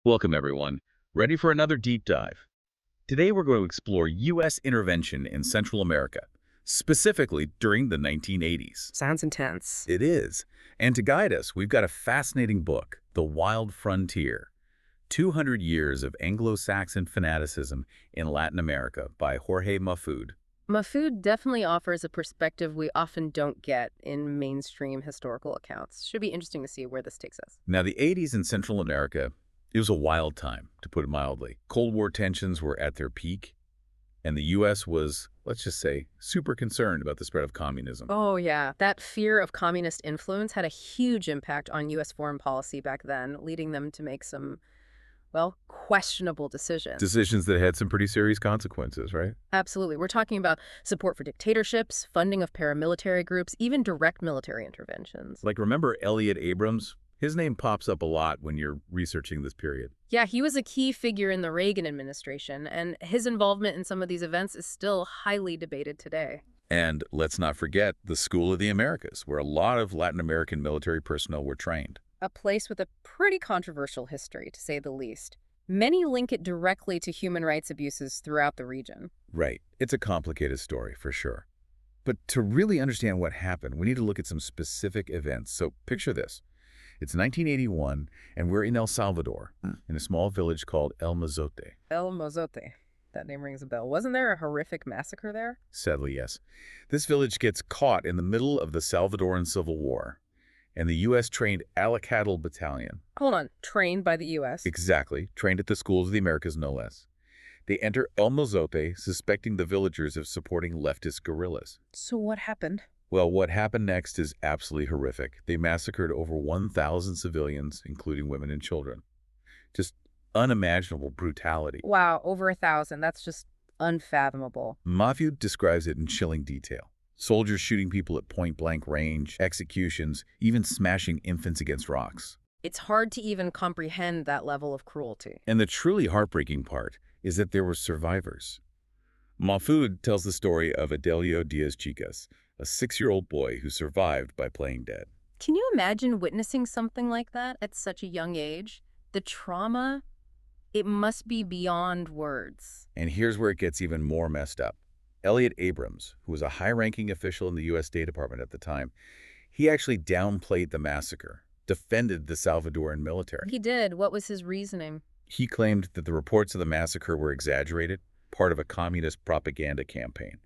Welcome, everyone. Ready for another deep dive? Today, we're going to explore U.S. intervention in Central America, specifically during the 1980s. Sounds intense. It is. And to guide us, we've got a fascinating book, The Wild Frontier, 200 Years of Anglo-Saxon Fanaticism in Latin America by Jorge Majfud. Mahfoud definitely offers a perspective we often don't get in mainstream historical accounts. Should be interesting to see where this takes us. Now, the 80s in Central America, it was a wild time, to put it mildly. Cold War tensions were at their peak, and the U.S. was, let's just say, super concerned about the spread of communism. Oh, yeah. That fear of communist influence had a huge impact on U.S. foreign policy back then, leading them to make some, well, questionable decisions. Decisions that had some pretty serious consequences, right? Absolutely. We're talking about support for dictatorships, funding of paramilitary groups, even direct military interventions. Like, remember Elliott Abrams? His name pops up a lot when you're researching this period. Yeah, he was a key figure in the Reagan administration, and his involvement in some of these events is still highly debated today. And let's not forget the School of the Americas, where a lot of Latin American military personnel were trained. A place with a pretty controversial history, to say the least. Many link it directly to human rights abuses throughout the region. Right. It's a complicated story, for sure. But to really understand what happened, we need to look at some specific events. So picture this. It's 1981, and we're in El Salvador, in a small village called El Mozote. El Mozote. That name rings a bell. Wasn't there a horrific massacre there? Sadly, yes. This village gets caught in the middle of the Salvadoran Civil War, and the U.S. trained Alacatl Battalion. Hold on. Trained by the U.S.? Exactly. Trained at the Schools of the Americas, no less. They enter El Mozote, suspecting the villagers of supporting leftist guerrillas. So what happened? Well, what happened next is absolutely horrific. They massacred over 1,000 civilians, including women and children. Just unimaginable brutality. Wow, over 1,000. That's just unfathomable. Majfud describes it in chilling detail. Soldiers shooting people at point-blank range, executions, even smashing infants against rocks. It's hard to even comprehend that level of cruelty. And the truly heartbreaking part is that there were survivors. Majfud tells the story of Adelio Diaz-Chicas, a 6-year-old boy who survived by playing dead. Can you imagine witnessing something like that at such a young age? The trauma, it must be beyond words. And here's where it gets even more messed up. Elliott Abrams, who was a high-ranking official in the U.S. State Department at the time, he actually downplayed the massacre, defended the Salvadoran military. He did. What was his reasoning? He claimed that the reports of the massacre were exaggerated, part of a communist propaganda campaign,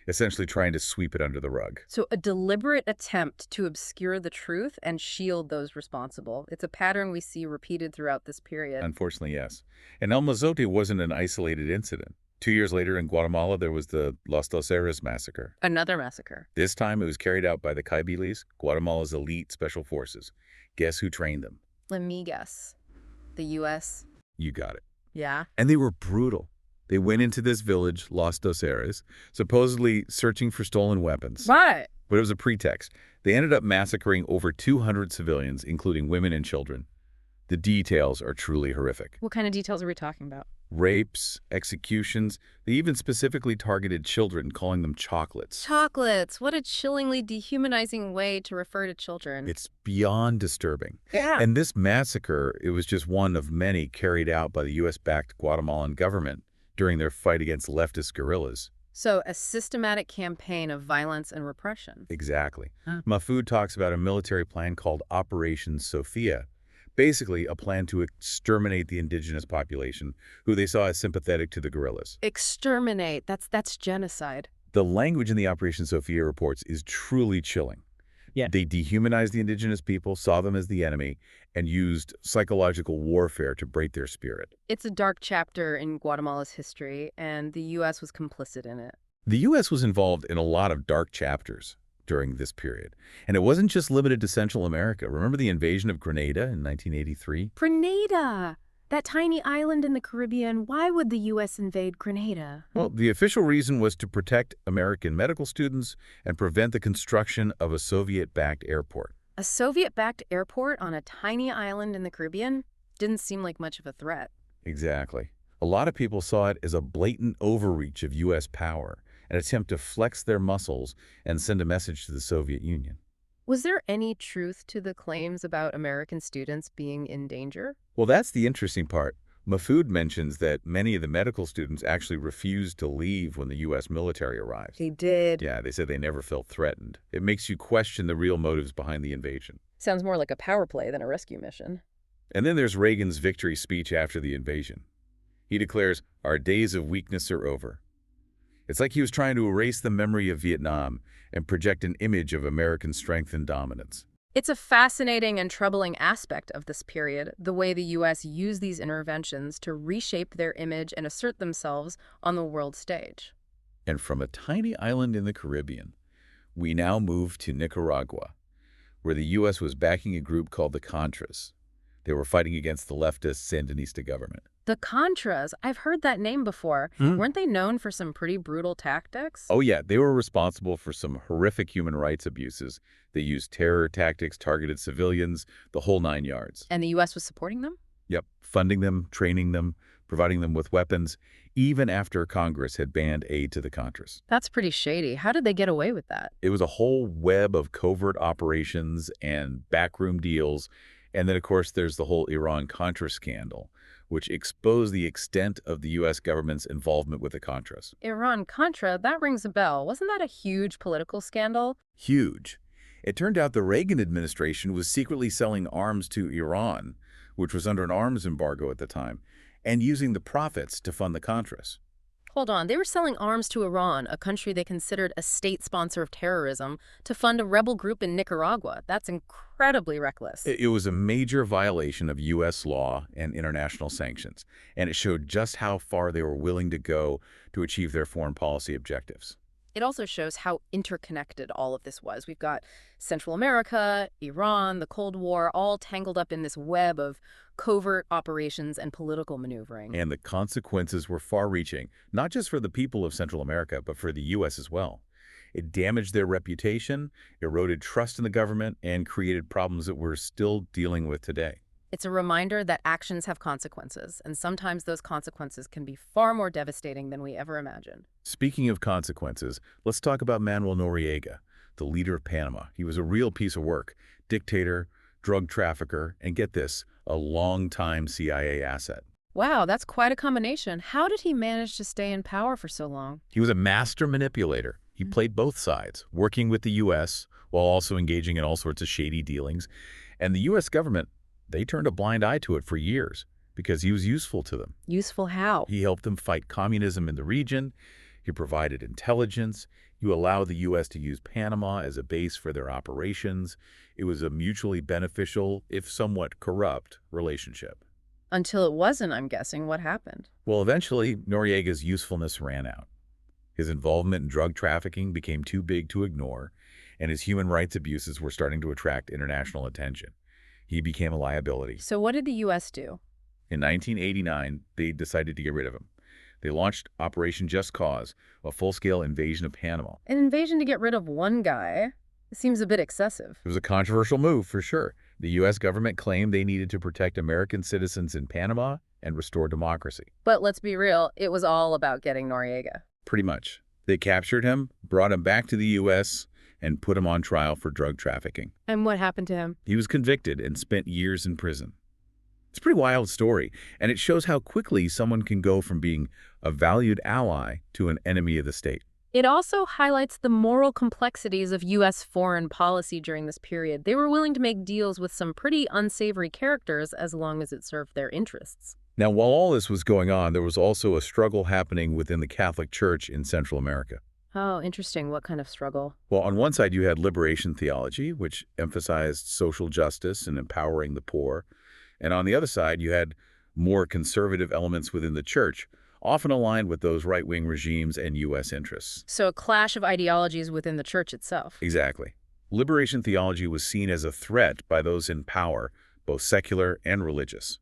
essentially trying to sweep it under the rug. So a deliberate attempt to obscure the truth and shield those responsible. It's a pattern we see repeated throughout this period. Unfortunately, yes. And El Mozote wasn't an isolated incident. 2 years later in Guatemala, there was the Los Dos Eres massacre. Another massacre. This time, it was carried out by the Caibiles, Guatemala's elite special forces. Guess who trained them? Let me guess. The U.S.? You got it. Yeah? And they were brutal. They went into this village, Los Dos Eres, supposedly searching for stolen weapons. Right. But it was a pretext. They ended up massacring over 200 civilians, including women and children. The details are truly horrific. What kind of details are we talking about? Rapes, executions. They even specifically targeted children, calling them chocolates. Chocolates. What a chillingly dehumanizing way to refer to children. It's beyond disturbing. Yeah. And this massacre, it was just one of many carried out by the U.S.-backed Guatemalan government during their fight against leftist guerrillas. So a systematic campaign of violence and repression. Exactly. Majfud talks about a military plan called Operation Sophia, basically a plan to exterminate the indigenous population, who they saw as sympathetic to the guerrillas. Exterminate. That's genocide. The language in the Operation Sophia reports is truly chilling. Yeah. They dehumanized the indigenous people, saw them as the enemy, and used psychological warfare to break their spirit. It's a dark chapter in Guatemala's history, and the U.S. was complicit in it. The U.S. was involved in a lot of dark chapters during this period. And it wasn't just limited to Central America. Remember the invasion of Grenada in 1983? Grenada! That tiny island in the Caribbean, why would the U.S. invade Grenada? Well, the official reason was to protect American medical students and prevent the construction of a Soviet-backed airport. A Soviet-backed airport on a tiny island in the Caribbean didn't seem like much of a threat. Exactly. A lot of people saw it as a blatant overreach of U.S. power, an attempt to flex their muscles and send a message to the Soviet Union. Was there any truth to the claims about American students being in danger? Well, that's the interesting part. Mahfoud mentions that many of the medical students actually refused to leave when the U.S. military arrived. They did. Yeah, they said they never felt threatened. It makes you question the real motives behind the invasion. Sounds more like a power play than a rescue mission. And then there's Reagan's victory speech after the invasion. He declares, "Our days of weakness are over." It's like he was trying to erase the memory of Vietnam and project an image of American strength and dominance. It's a fascinating and troubling aspect of this period, the way the U.S. used these interventions to reshape their image and assert themselves on the world stage. And from a tiny island in the Caribbean, we now move to Nicaragua, where the U.S. was backing a group called the Contras. They were fighting against the leftist Sandinista government. The Contras, I've heard that name before. Weren't they known for some pretty brutal tactics? Oh yeah, they were responsible for some horrific human rights abuses. They used terror tactics, targeted civilians, the whole 9 yards. And the U.S. was supporting them? Yep, funding them, training them, providing them with weapons, even after Congress had banned aid to the Contras. That's pretty shady. How did they get away with that? It was a whole web of covert operations and backroom deals. And then, of course, there's the whole Iran-Contra scandal, which exposed the extent of the U.S. government's involvement with the Contras. Iran-Contra, that rings a bell. Wasn't that a huge political scandal? Huge. It turned out the Reagan administration was secretly selling arms to Iran, which was under an arms embargo at the time, and using the profits to fund the Contras. Hold on, they were selling arms to Iran, a country they considered a state sponsor of terrorism, to fund a rebel group in Nicaragua. That's incredibly reckless. It was a major violation of U.S. law and international sanctions, and it showed just how far they were willing to go to achieve their foreign policy objectives. It also shows how interconnected all of this was. We've got Central America, Iran, the Cold War, all tangled up in this web of covert operations and political maneuvering. And the consequences were far-reaching, not just for the people of Central America, but for the U.S. as well. It damaged their reputation, eroded trust in the government, and created problems that we're still dealing with today. It's a reminder that actions have consequences, and sometimes those consequences can be far more devastating than we ever imagined. Speaking of consequences, let's talk about Manuel Noriega, the leader of Panama. He was a real piece of work, dictator, drug trafficker, and get this, a long-time CIA asset. Wow, that's quite a combination. How did he manage to stay in power for so long? He was a master manipulator. He played both sides, working with the U.S. while also engaging in all sorts of shady dealings. And the U.S. government, they turned a blind eye to it for years because he was useful to them. Useful how? He helped them fight communism in the region. He provided intelligence. He allowed the U.S. to use Panama as a base for their operations. It was a mutually beneficial, if somewhat corrupt, relationship. Until it wasn't, I'm guessing. What happened? Well, eventually, Noriega's usefulness ran out. His involvement in drug trafficking became too big to ignore, and his human rights abuses were starting to attract international attention. He became a liability. So what did the U.S. do? In 1989, they decided to get rid of him. They launched Operation Just Cause, a full-scale invasion of Panama. An invasion to get rid of one guy? It seems a bit excessive. It was a controversial move, for sure. The U.S. government claimed they needed to protect American citizens in Panama and restore democracy. But let's be real, it was all about getting Noriega. Pretty much. They captured him, brought him back to the U.S., and put him on trial for drug trafficking. And what happened to him? He was convicted and spent years in prison. It's a pretty wild story, and it shows how quickly someone can go from being a valued ally to an enemy of the state. It also highlights the moral complexities of U.S. foreign policy during this period. They were willing to make deals with some pretty unsavory characters as long as it served their interests. Now, while all this was going on, there was also a struggle happening within the Catholic Church in Central America. Oh, interesting. What kind of struggle? Well, on one side, you had liberation theology, which emphasized social justice and empowering the poor. And on the other side, you had more conservative elements within the church, often aligned with those right-wing regimes and U.S. interests. So a clash of ideologies within the church itself. Exactly. Liberation theology was seen as a threat by those in power, both secular and religious.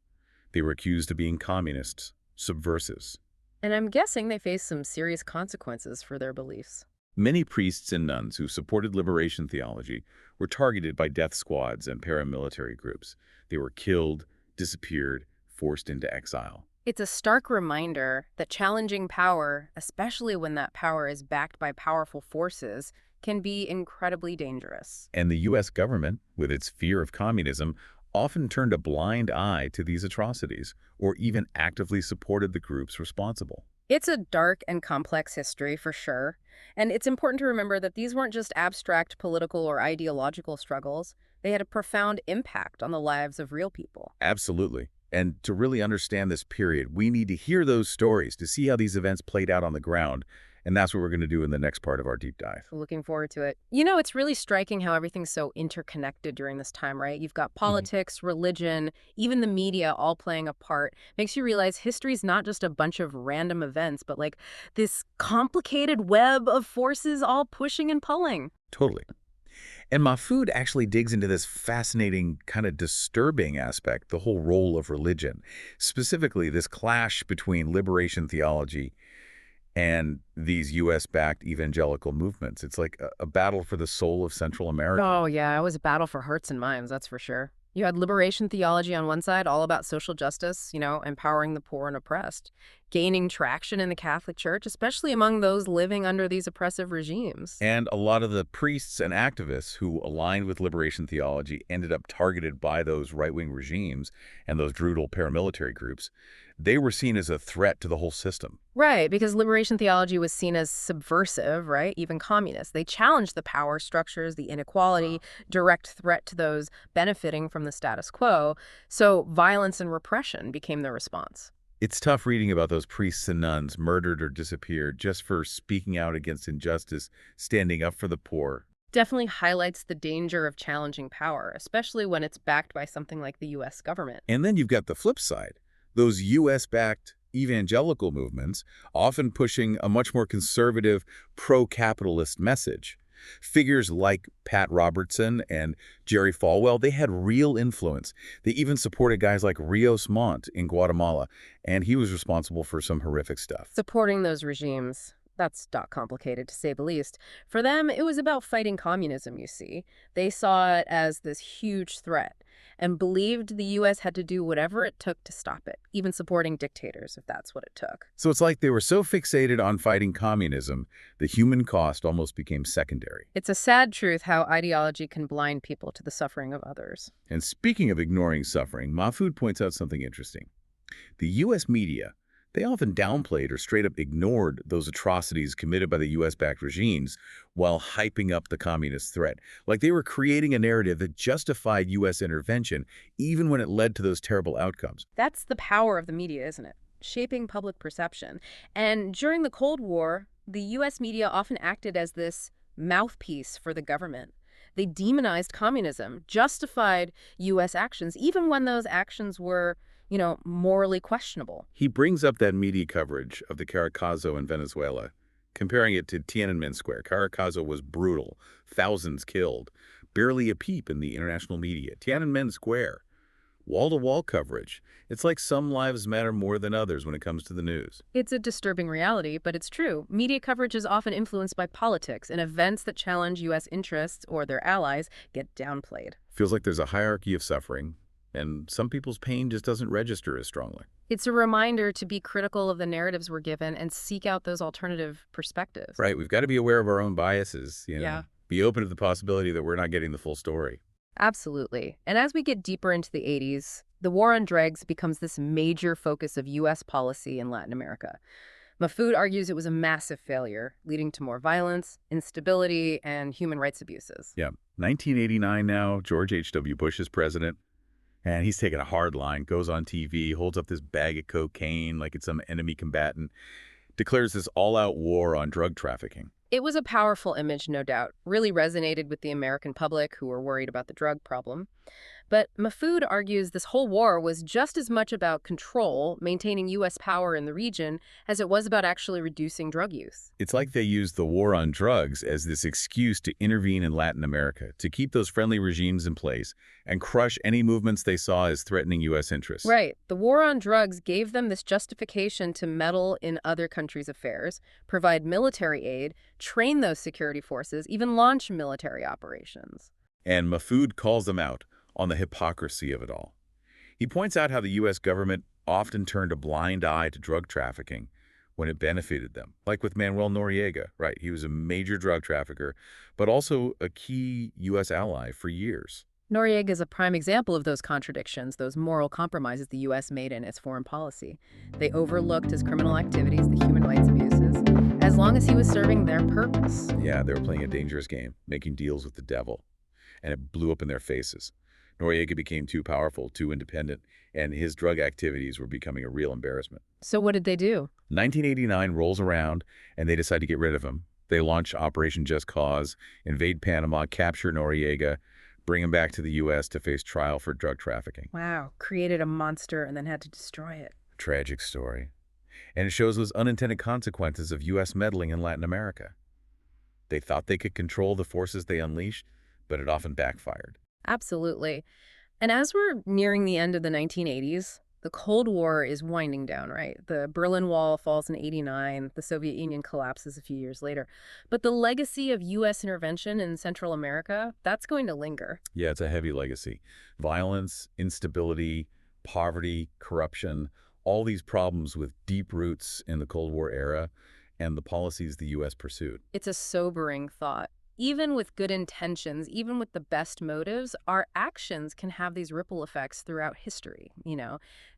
They were accused of being communists, subversives. And I'm guessing they faced some serious consequences for their beliefs. Many priests and nuns who supported liberation theology were targeted by death squads and paramilitary groups. They were killed, disappeared, forced into exile. It's a stark reminder that challenging power, especially when that power is backed by powerful forces, can be incredibly dangerous. And the U.S. government, with its fear of communism, often turned a blind eye to these atrocities, or even actively supported the groups responsible. It's a dark and complex history, for sure. And it's important to remember that these weren't just abstract political or ideological struggles. They had a profound impact on the lives of real people. Absolutely. And to really understand this period, we need to hear those stories to see how these events played out on the ground. And that's what we're going to do in the next part of our deep dive. Looking forward to it. It's really striking how everything's so interconnected during this time, right? You've got politics, religion, even the media all playing a part. Makes you realize history's not just a bunch of random events, but like this complicated web of forces all pushing and pulling. Totally. And Mahfoud actually digs into this fascinating, kind of disturbing aspect, the whole role of religion, specifically this clash between liberation theology and these U.S.-backed evangelical movements. It's like a battle for the soul of Central America. Oh, yeah, it was a battle for hearts and minds, that's for sure. You had liberation theology on one side, all about social justice, empowering the poor and oppressed, gaining traction in the Catholic Church, especially among those living under these oppressive regimes. And a lot of the priests and activists who aligned with liberation theology ended up targeted by those right-wing regimes and those brutal paramilitary groups. They were seen as a threat to the whole system. Right, because liberation theology was seen as subversive, right? Even communist. They challenged the power structures, the inequality, direct threat to those benefiting from the status quo. So violence and repression became the response. It's tough reading about those priests and nuns murdered or disappeared just for speaking out against injustice, standing up for the poor. Definitely highlights the danger of challenging power, especially when it's backed by something like the U.S. government. And then you've got the flip side. Those U.S.-backed evangelical movements, often pushing a much more conservative, pro-capitalist message. Figures like Pat Robertson and Jerry Falwell, they had real influence. They even supported guys like Rios Montt in Guatemala, and he was responsible for some horrific stuff. Supporting those regimes, that's not complicated to say the least. For them, it was about fighting communism, you see. They saw it as this huge threat and believed the U.S. had to do whatever it took to stop it, even supporting dictators if that's what it took. So it's like they were so fixated on fighting communism, the human cost almost became secondary. It's a sad truth how ideology can blind people to the suffering of others. And speaking of ignoring suffering, Mahfoud points out something interesting. The U.S. media, they often downplayed or straight up ignored those atrocities committed by the U.S.-backed regimes while hyping up the communist threat. Like they were creating a narrative that justified U.S. intervention even when it led to those terrible outcomes. That's the power of the media, isn't it? Shaping public perception. And during the Cold War, the U.S. media often acted as this mouthpiece for the government. They demonized communism, justified U.S. actions, even when those actions were morally questionable. He brings up that media coverage of the Caracazo in Venezuela, comparing it to Tiananmen Square. Caracazo was brutal, thousands killed, barely a peep in the international media. Tiananmen Square, wall-to-wall coverage. It's like some lives matter more than others when it comes to the news. It's a disturbing reality, but it's true. Media coverage is often influenced by politics, and events that challenge U.S. interests or their allies get downplayed. Feels like there's a hierarchy of suffering, and some people's pain just doesn't register as strongly. It's a reminder to be critical of the narratives we're given and seek out those alternative perspectives. Right, we've got to be aware of our own biases, Yeah. Be open to the possibility that we're not getting the full story. Absolutely. And as we get deeper into the 80s, the war on drugs becomes this major focus of U.S. policy in Latin America. Mahfoud argues it was a massive failure, leading to more violence, instability, and human rights abuses. Yeah, 1989 now, George H.W. Bush is president. And he's taking a hard line, goes on TV, holds up this bag of cocaine like it's some enemy combatant, declares this all-out war on drug trafficking. It was a powerful image, no doubt, really resonated with the American public who were worried about the drug problem. But Mahfoud argues this whole war was just as much about control, maintaining U.S. power in the region, as it was about actually reducing drug use. It's like they used the war on drugs as this excuse to intervene in Latin America, to keep those friendly regimes in place and crush any movements they saw as threatening U.S. interests. Right. The war on drugs gave them this justification to meddle in other countries' affairs, provide military aid, train those security forces, even launch military operations. And Mahfoud calls them out on the hypocrisy of it all. He points out how the U.S. government often turned a blind eye to drug trafficking, when it benefited them, like with Manuel Noriega, right? He was a major drug trafficker, but also a key U.S. ally for years. Noriega is a prime example of those contradictions, those moral compromises the U.S. made in its foreign policy. They overlooked his criminal activities, the human rights abuses, as long as he was serving their purpose. Yeah, they were playing a dangerous game, making deals with the devil, and it blew up in their faces. Noriega became too powerful, too independent, and his drug activities were becoming a real embarrassment. So what did they do? 1989 rolls around, and they decide to get rid of him. They launch Operation Just Cause, invade Panama, capture Noriega, bring him back to the U.S. to face trial for drug trafficking. Wow, created a monster and then had to destroy it. Tragic story. And it shows those unintended consequences of U.S. meddling in Latin America. They thought they could control the forces they unleashed, but it often backfired. Absolutely. And as we're nearing the end of the 1980s, the Cold War is winding down, right? The Berlin Wall falls in '89, the Soviet Union collapses a few years later. But the legacy of U.S. intervention in Central America, that's going to linger. Yeah, it's a heavy legacy. Violence, instability, poverty, corruption, all these problems with deep roots in the Cold War era and the policies the U.S. pursued. It's a sobering thought. Even with good intentions, even with the best motives, our actions can have these ripple effects throughout history,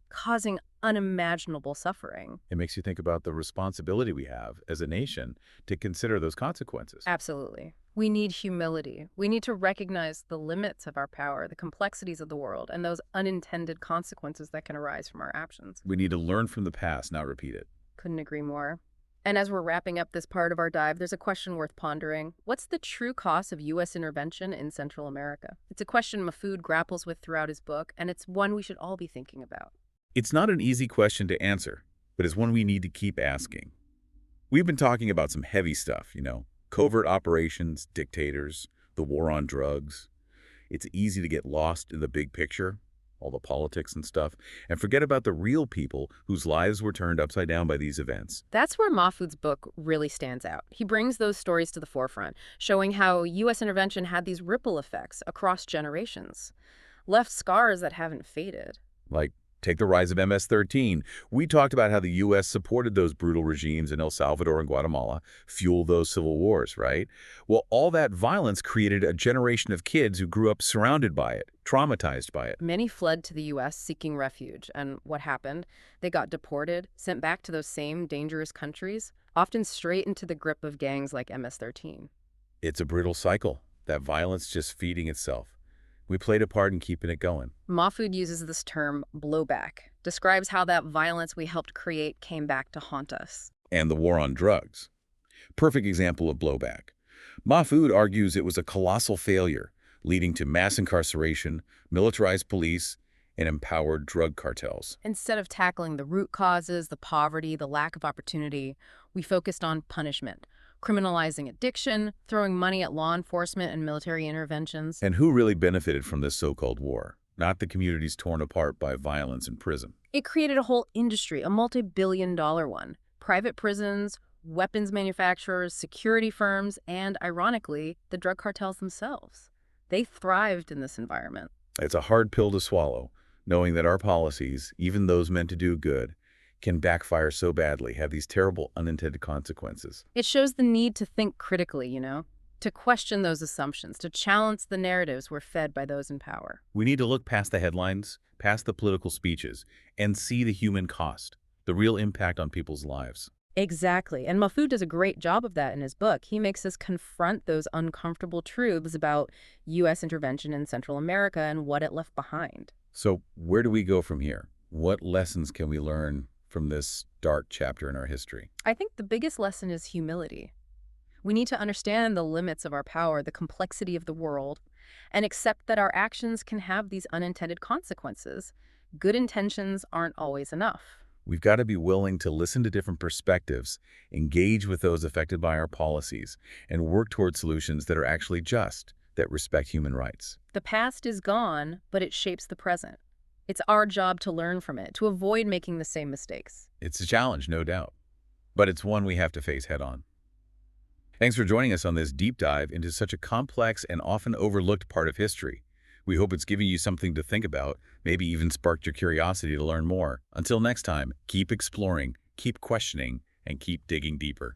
causing unimaginable suffering. It makes you think about the responsibility we have as a nation to consider those consequences. Absolutely. We need humility. We need to recognize the limits of our power, the complexities of the world, and those unintended consequences that can arise from our actions. We need to learn from the past, not repeat it. Couldn't agree more. And as we're wrapping up this part of our dive, there's a question worth pondering. What's the true cost of U.S. intervention in Central America? It's a question Mahfud grapples with throughout his book, and it's one we should all be thinking about. It's not an easy question to answer, but it's one we need to keep asking. We've been talking about some heavy stuff, covert operations, dictators, the war on drugs. It's easy to get lost in the big picture, all the politics and stuff, and forget about the real people whose lives were turned upside down by these events. That's where Mahfoud's book really stands out. He brings those stories to the forefront, showing how U.S. intervention had these ripple effects across generations, left scars that haven't faded. Like, take the rise of MS-13. We talked about how the U.S. supported those brutal regimes in El Salvador and Guatemala, fueled those civil wars, right? Well, all that violence created a generation of kids who grew up surrounded by it, traumatized by it. Many fled to the U.S. seeking refuge, and what happened? They got deported, sent back to those same dangerous countries, often straight into the grip of gangs like MS-13. It's a brutal cycle, that violence just feeding itself. We played a part in keeping it going. Mahfoud uses this term, blowback, describes how that violence we helped create came back to haunt us. And the war on drugs. Perfect example of blowback. Mahfoud argues it was a colossal failure, leading to mass incarceration, militarized police, and empowered drug cartels. Instead of tackling the root causes, the poverty, the lack of opportunity, we focused on punishment, criminalizing addiction, throwing money at law enforcement and military interventions. And who really benefited from this so-called war? Not the communities torn apart by violence and prison. It created a whole industry, a multi-billion-dollar one. Private prisons, weapons manufacturers, security firms, and, ironically, the drug cartels themselves. They thrived in this environment. It's a hard pill to swallow, knowing that our policies, even those meant to do good, can backfire so badly, have these terrible unintended consequences. It shows the need to think critically, to question those assumptions, to challenge the narratives we're fed by those in power. We need to look past the headlines, past the political speeches, and see the human cost, the real impact on people's lives. Exactly. And Mahfoud does a great job of that in his book. He makes us confront those uncomfortable truths about U.S. intervention in Central America and what it left behind. So where do we go from here? What lessons can we learn from this dark chapter in our history? I think the biggest lesson is humility. We need to understand the limits of our power, the complexity of the world, and accept that our actions can have these unintended consequences. Good intentions aren't always enough. We've got to be willing to listen to different perspectives, engage with those affected by our policies, and work toward solutions that are actually just, that respect human rights. The past is gone, but it shapes the present. It's our job to learn from it, to avoid making the same mistakes. It's a challenge, no doubt, but it's one we have to face head-on. Thanks for joining us on this deep dive into such a complex and often overlooked part of history. We hope it's given you something to think about, maybe even sparked your curiosity to learn more. Until next time, keep exploring, keep questioning, and keep digging deeper.